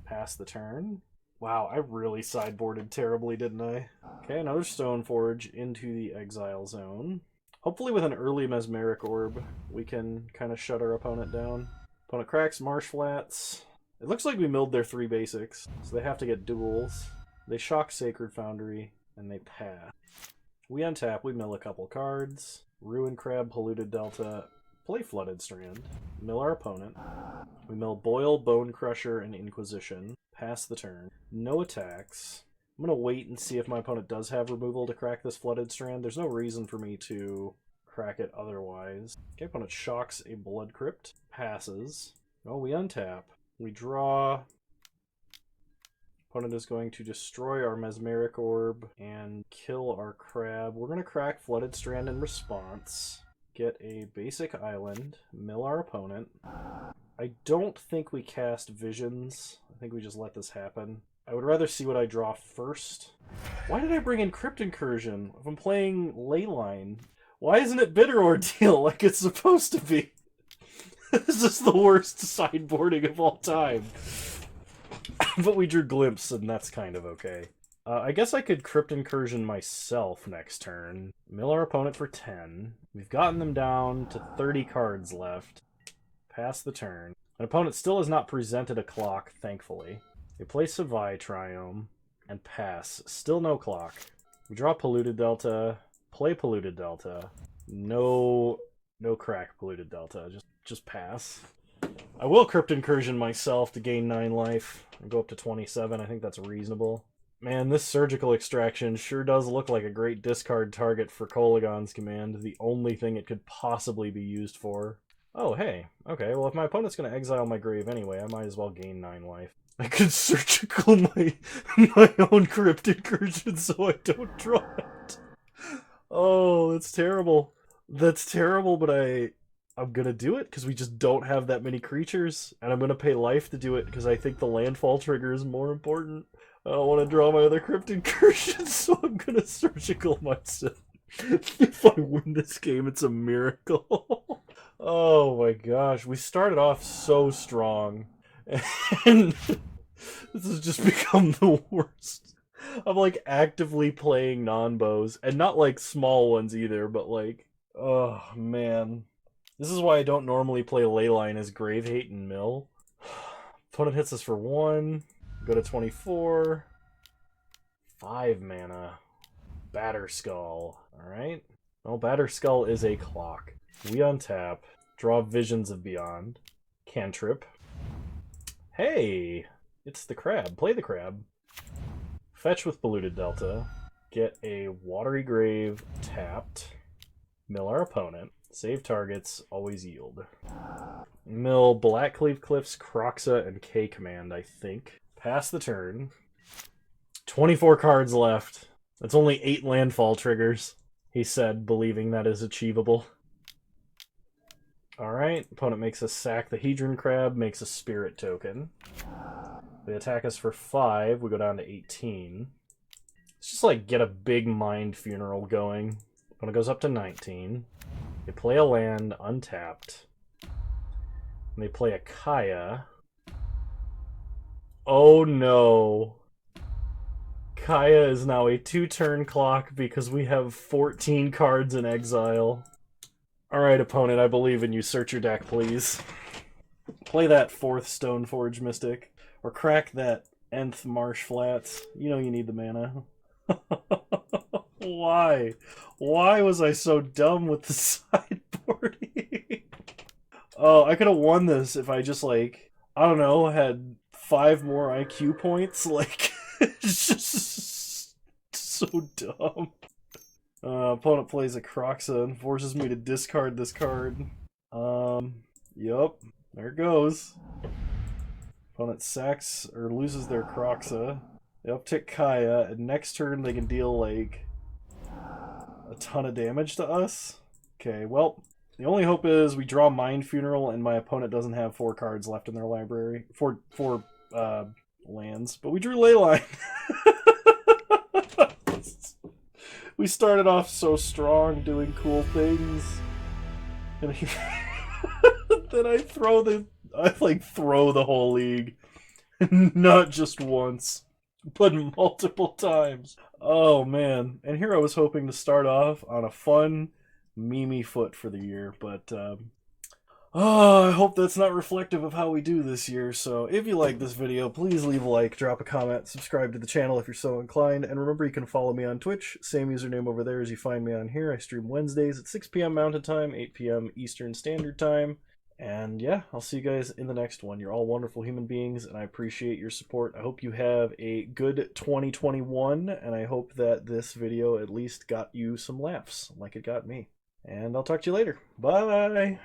Pass the turn. Wow, I really sideboarded terribly, didn't I? Okay, another Stoneforge into the exile zone. Hopefully with an early Mesmeric Orb, we can kind of shut our opponent down. Opponent cracks Marsh Flats. It looks like we milled their 3 basics, so they have to get duels. They shock Sacred Foundry, and they pass. We untap, we mill a couple cards. Ruin Crab, Polluted Delta, play Flooded Strand. Mill our opponent. We mill Boil, Bone Crusher, and Inquisition. Pass the turn. No attacks. I'm going to wait and see if my opponent does have removal to crack this Flooded Strand. There's no reason for me to crack it otherwise. Okay, opponent shocks a Blood Crypt. Passes. Oh, we untap. We draw... Opponent is going to destroy our Mesmeric Orb and kill our Crab. We're going to crack Flooded Strand in response. Get a basic island. Mill our opponent. I don't think we cast Visions. I think we just let this happen. I would rather see what I draw first. Why did I bring in Crypt Incursion if I'm playing Leyline? Why isn't it Bitter Ordeal like it's supposed to be? This is the worst sideboarding of all time. But we drew Glimpse, and that's kind of okay. I guess I could Crypt Incursion myself next turn. Mill our opponent for 10. We've gotten them down to 30 cards left. Pass the turn. An opponent still has not presented a clock, thankfully. They play Savai Triome, and pass. Still no clock. We draw Polluted Delta, play Polluted Delta. No crack Polluted Delta, just pass. I will Crypt Incursion myself to gain 9 life and go up to 27. I think that's reasonable. Man, this Surgical Extraction sure does look like a great discard target for Kolaghan's Command, the only thing it could possibly be used for. Oh, hey. Okay, well, if my opponent's going to exile my grave anyway, I might as well gain 9 life. I could Surgical my own Crypt Incursion so I don't draw it. Oh, that's terrible. That's terrible, but I'm gonna do it because we just don't have that many creatures, and I'm gonna pay life to do it because I think the landfall trigger is more important. I don't want to draw my other Crypt Incursion, so I'm gonna Surgical myself. If I win this game, it's a miracle. Oh my gosh, we started off so strong, and this has just become the worst. I'm like actively playing non-bows, and not like small ones either, but like, oh man. This is why I don't normally play Leyline as Grave Hate and Mill. Opponent hits us for 1. Go to 24. 5 mana. Batterskull. Alright. Well, Batterskull is a clock. We untap. Draw Visions of Beyond. Cantrip. Hey! It's the Crab. Play the Crab. fetch with Polluted Delta, get a Watery Grave tapped, mill our opponent, save targets, always yield. Mill Blackcleave Cliffs, Croxa, and K Command, I think. Pass the turn. 24 cards left. That's only 8 landfall triggers, he said, believing that is achievable. Alright, opponent makes us sack the Hedron Crab, makes a Spirit token. They attack us for 5, we go down to 18. Let's just like get a big Mind Funeral going. Opponent goes up to 19. They play a land untapped. And they play a Kaya. Oh no. Kaya is now a 2-turn clock because we have 14 cards in exile. Alright, opponent, I believe in you. Search your deck, please. Play that 4th Stoneforge Mystic. Or crack that nth Marsh Flats. You know you need the mana. Why? Why was I so dumb with the sideboarding? Oh, I could have won this if I just, like, I don't know, had 5 more IQ points. Like, it's just so dumb. Opponent plays a Croxa and forces me to discard this card. Yup, there it goes. Opponent sacks or loses their Croxa. They uptick Kaya, and next turn they can deal, like, a ton of damage to us. Okay, well, the only hope is we draw Mind Funeral and my opponent doesn't have 4 cards left in their library. Four lands. But we drew Leyline. We started off so strong, doing cool things, and then I throw the whole league, not just once, but multiple times. Oh man! And here I was hoping to start off on a fun, memey foot for the year, but I hope that's not reflective of how we do this year. So if you like this video, please leave a like, drop a comment, subscribe to the channel if you're so inclined, and remember you can follow me on Twitch, same username over there as you find me on here. I stream Wednesdays at 6 p.m. Mountain Time, 8 p.m. Eastern Standard Time. And yeah, I'll see you guys in the next one. You're all wonderful human beings, and I appreciate your support. I hope you have a good 2021, and I hope that this video at least got you some laughs, like it got me. And I'll talk to you later. Bye!